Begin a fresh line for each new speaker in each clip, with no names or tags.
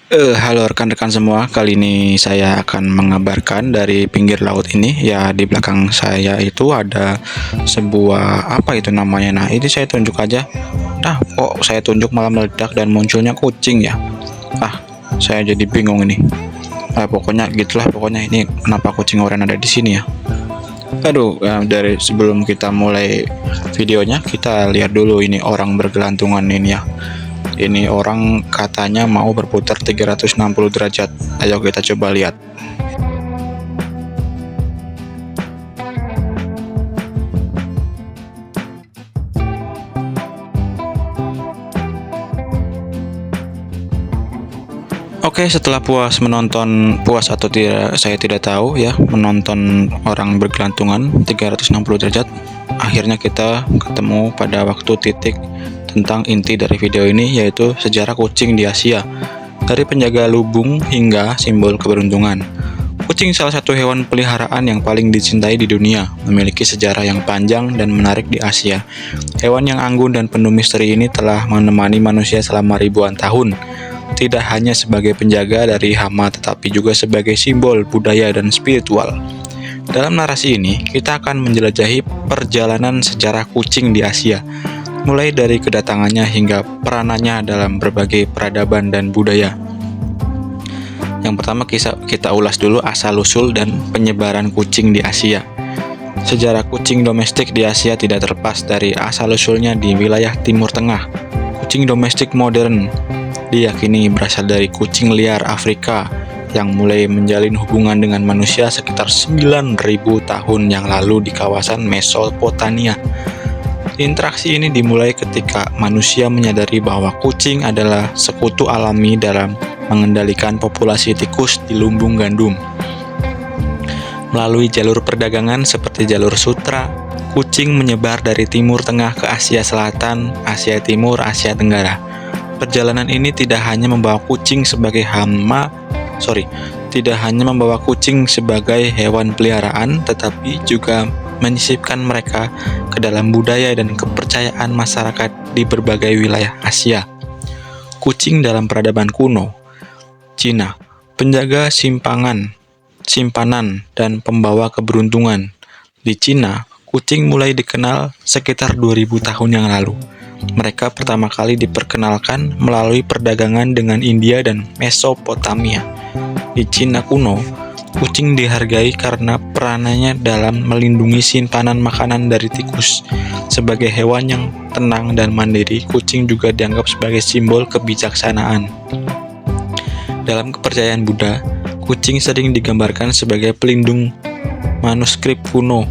Halo rekan-rekan semua, kali ini saya akan mengabarkan dari pinggir laut ini. Ya, di belakang saya itu ada sebuah apa itu namanya. Nah, ini saya tunjuk aja. Nah, kok saya tunjuk malah meledak dan munculnya kucing ya? Ah, saya jadi bingung ini. Pokoknya gitulah, pokoknya ini kenapa kucing oranye ada di sini ya? Aduh, dari sebelum kita mulai videonya, kita lihat dulu ini orang bergelantungan ini ya. Ini orang katanya mau berputar 360 derajat. Ayo kita coba lihat. Oke, setelah puas atau tidak, saya tidak tahu ya, menonton orang bergelantungan 360 derajat, akhirnya kita ketemu pada waktu titik tentang inti dari video ini, yaitu sejarah kucing di Asia. Dari penjaga lubung hingga simbol keberuntungan. Kucing salah satu hewan peliharaan yang paling dicintai di dunia, memiliki sejarah yang panjang dan menarik di Asia. Hewan yang anggun dan penuh misteri ini telah menemani manusia selama ribuan tahun. Tidak hanya sebagai penjaga dari hama, tetapi juga sebagai simbol budaya dan spiritual. Dalam narasi ini, kita akan menjelajahi perjalanan sejarah kucing di Asia, mulai dari kedatangannya hingga peranannya dalam berbagai peradaban dan budaya. Yang pertama kita ulas dulu asal-usul dan penyebaran kucing di Asia. Sejarah kucing domestik di Asia tidak terlepas dari asal-usulnya di wilayah Timur Tengah. Kucing domestik modern diyakini berasal dari kucing liar Afrika yang mulai menjalin hubungan dengan manusia sekitar 9.000 tahun yang lalu di kawasan Mesopotamia. Interaksi ini dimulai ketika manusia menyadari bahwa kucing adalah sekutu alami dalam mengendalikan populasi tikus di lumbung gandum. Melalui jalur perdagangan seperti jalur sutra, kucing menyebar dari Timur Tengah ke Asia Selatan, Asia Timur, Asia Tenggara. Perjalanan ini tidak hanya membawa kucing sebagai hewan peliharaan, tetapi juga menyisipkan mereka ke dalam budaya dan kepercayaan masyarakat di berbagai wilayah Asia. Kucing dalam peradaban kuno, Cina, penjaga simpanan, dan pembawa keberuntungan. Di Cina, kucing mulai dikenal sekitar 2000 tahun yang lalu. Mereka pertama kali diperkenalkan melalui perdagangan dengan India dan Mesopotamia. Di Cina kuno, kucing dihargai karena peranannya dalam melindungi simpanan makanan dari tikus. Sebagai hewan yang tenang dan mandiri, kucing juga dianggap sebagai simbol kebijaksanaan. Dalam kepercayaan Buddha, kucing sering digambarkan sebagai pelindung manuskrip kuno.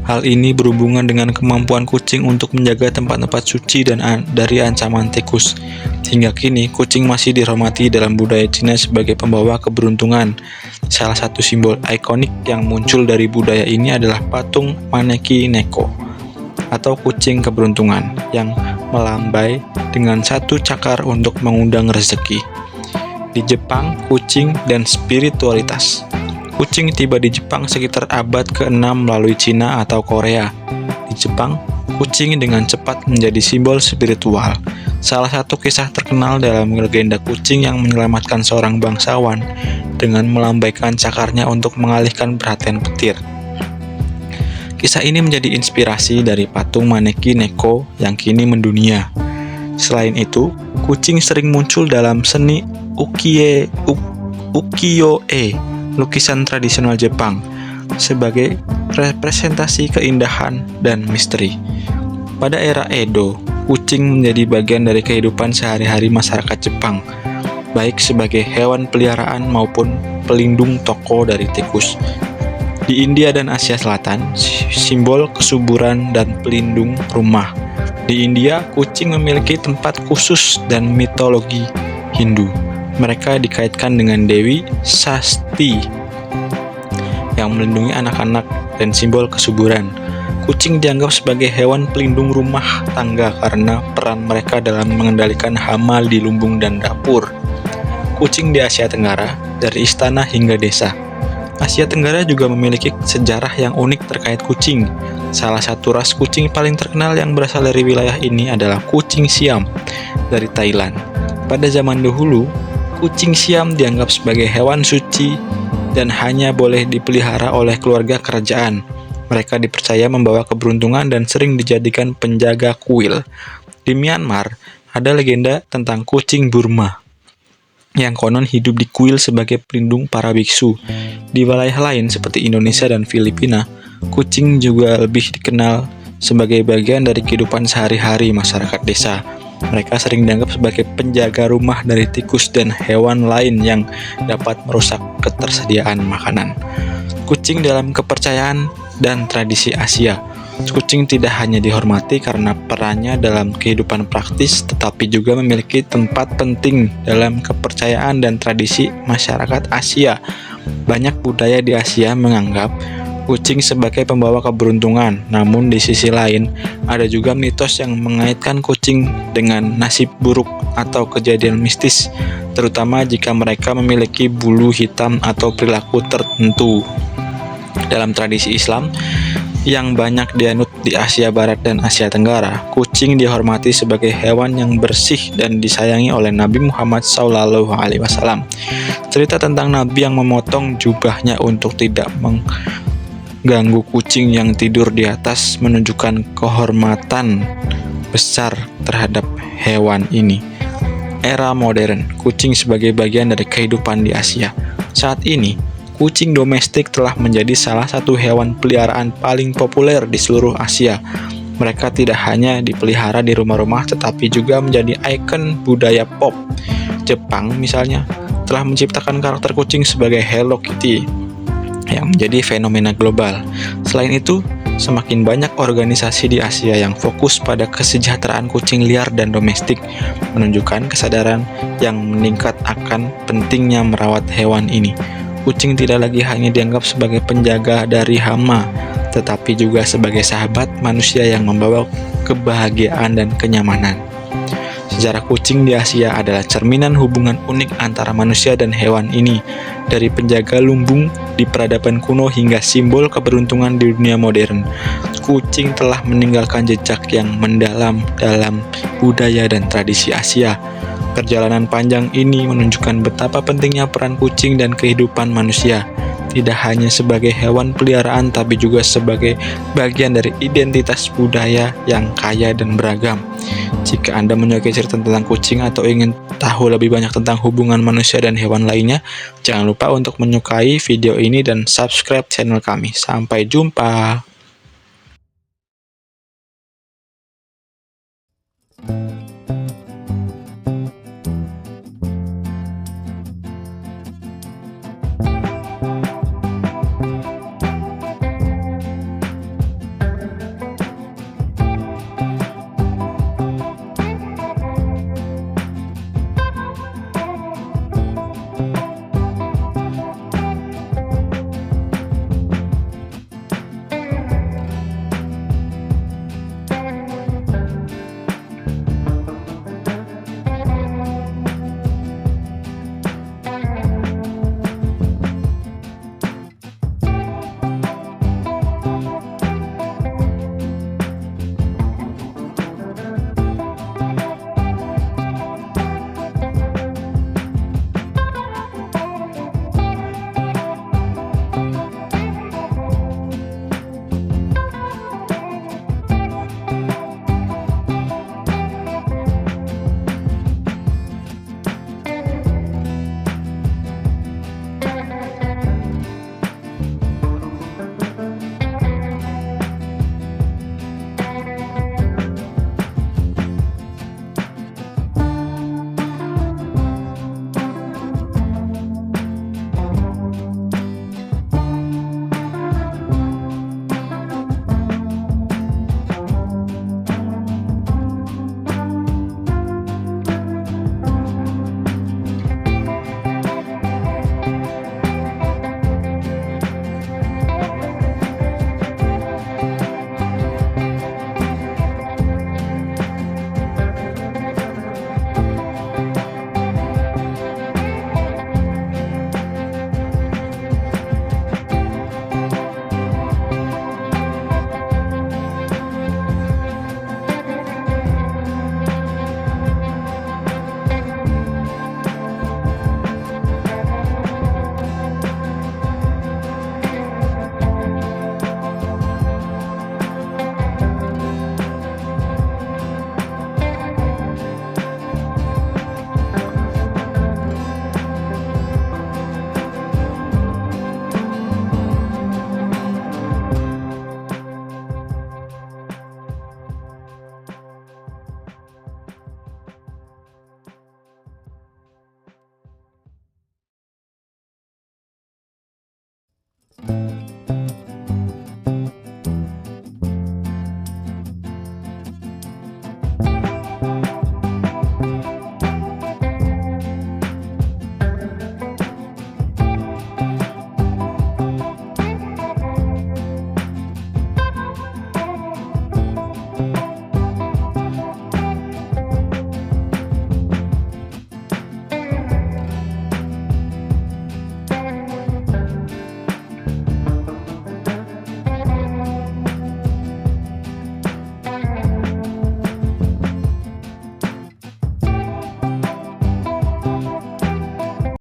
Hal ini berhubungan dengan kemampuan kucing untuk menjaga tempat-tempat suci dan dari ancaman tikus. Hingga kini, kucing masih dihormati dalam budaya Cina sebagai pembawa keberuntungan. Salah satu simbol ikonik yang muncul dari budaya ini adalah patung Maneki Neko, atau kucing keberuntungan, yang melambai dengan satu cakar untuk mengundang rezeki. Di Jepang, kucing dan spiritualitas. Kucing tiba di Jepang sekitar abad ke-6 melalui Cina atau Korea. Di Jepang, kucing dengan cepat menjadi simbol spiritual. Salah satu kisah terkenal dalam legenda kucing yang menyelamatkan seorang bangsawan dengan melambaikan cakarnya untuk mengalihkan perhatian petir. Kisah ini menjadi inspirasi dari patung Maneki Neko yang kini mendunia. Selain itu, kucing sering muncul dalam seni ukiyo-e, lukisan tradisional Jepang, sebagai representasi keindahan dan misteri. Pada era Edo, kucing menjadi bagian dari kehidupan sehari-hari masyarakat Jepang, baik sebagai hewan peliharaan maupun pelindung toko dari tikus. Di India dan Asia Selatan, simbol kesuburan dan pelindung rumah. Di India, kucing memiliki tempat khusus dan mitologi Hindu. Mereka dikaitkan dengan Dewi Sasti yang melindungi anak-anak dan simbol kesuburan. Kucing dianggap sebagai hewan pelindung rumah tangga karena peran mereka dalam mengendalikan hama di lumbung dan dapur. Kucing di Asia Tenggara, dari istana hingga desa. Asia Tenggara juga memiliki sejarah yang unik terkait kucing. Salah satu ras kucing paling terkenal yang berasal dari wilayah ini adalah kucing Siam dari Thailand. Pada zaman dahulu, Kucing Siam dianggap sebagai hewan suci dan hanya boleh dipelihara oleh keluarga kerajaan. Mereka dipercaya membawa keberuntungan dan sering dijadikan penjaga kuil. Di Myanmar, ada legenda tentang kucing Burma yang konon hidup di kuil sebagai pelindung para biksu. Di wilayah lain seperti Indonesia dan Filipina, kucing juga lebih dikenal sebagai bagian dari kehidupan sehari-hari masyarakat desa. Mereka sering dianggap sebagai penjaga rumah dari tikus dan hewan lain yang dapat merusak ketersediaan makanan. Kucing dalam kepercayaan dan tradisi Asia. Kucing tidak hanya dihormati karena perannya dalam kehidupan praktis, tetapi juga memiliki tempat penting dalam kepercayaan dan tradisi masyarakat Asia. Banyak budaya di Asia menganggap kucing sebagai pembawa keberuntungan, namun di sisi lain, ada juga mitos yang mengaitkan kucing dengan nasib buruk atau kejadian mistis, terutama jika mereka memiliki bulu hitam atau perilaku tertentu. Dalam tradisi Islam, yang banyak dianut di Asia Barat dan Asia Tenggara, kucing dihormati sebagai hewan yang bersih dan disayangi oleh Nabi Muhammad SAW. Cerita tentang Nabi yang memotong jubahnya untuk tidak mengganggu kucing yang tidur di atas menunjukkan kehormatan besar terhadap hewan ini. Era modern, kucing sebagai bagian dari kehidupan di Asia. Saat ini, kucing domestik telah menjadi salah satu hewan peliharaan paling populer di seluruh Asia. Mereka tidak hanya dipelihara di rumah-rumah tetapi juga menjadi ikon budaya pop. Jepang misalnya telah menciptakan karakter kucing sebagai Hello Kitty yang menjadi fenomena global. Selain itu, semakin banyak organisasi di Asia yang fokus pada kesejahteraan kucing liar dan domestik, menunjukkan kesadaran yang meningkat akan pentingnya merawat hewan ini. Kucing tidak lagi hanya dianggap sebagai penjaga dari hama, tetapi juga sebagai sahabat manusia yang membawa kebahagiaan dan kenyamanan. Sejarah kucing di Asia adalah cerminan hubungan unik antara manusia dan hewan ini, dari penjaga lumbung di peradaban kuno hingga simbol keberuntungan di dunia modern. Kucing telah meninggalkan jejak yang mendalam dalam budaya dan tradisi Asia. Perjalanan panjang ini menunjukkan betapa pentingnya peran kucing dan kehidupan manusia, tidak hanya sebagai hewan peliharaan tapi juga sebagai bagian dari identitas budaya yang kaya dan beragam. Jika Anda menyukai cerita tentang kucing atau ingin tahu lebih banyak tentang hubungan manusia dan hewan lainnya, jangan lupa untuk menyukai video ini dan subscribe channel kami. Sampai jumpa.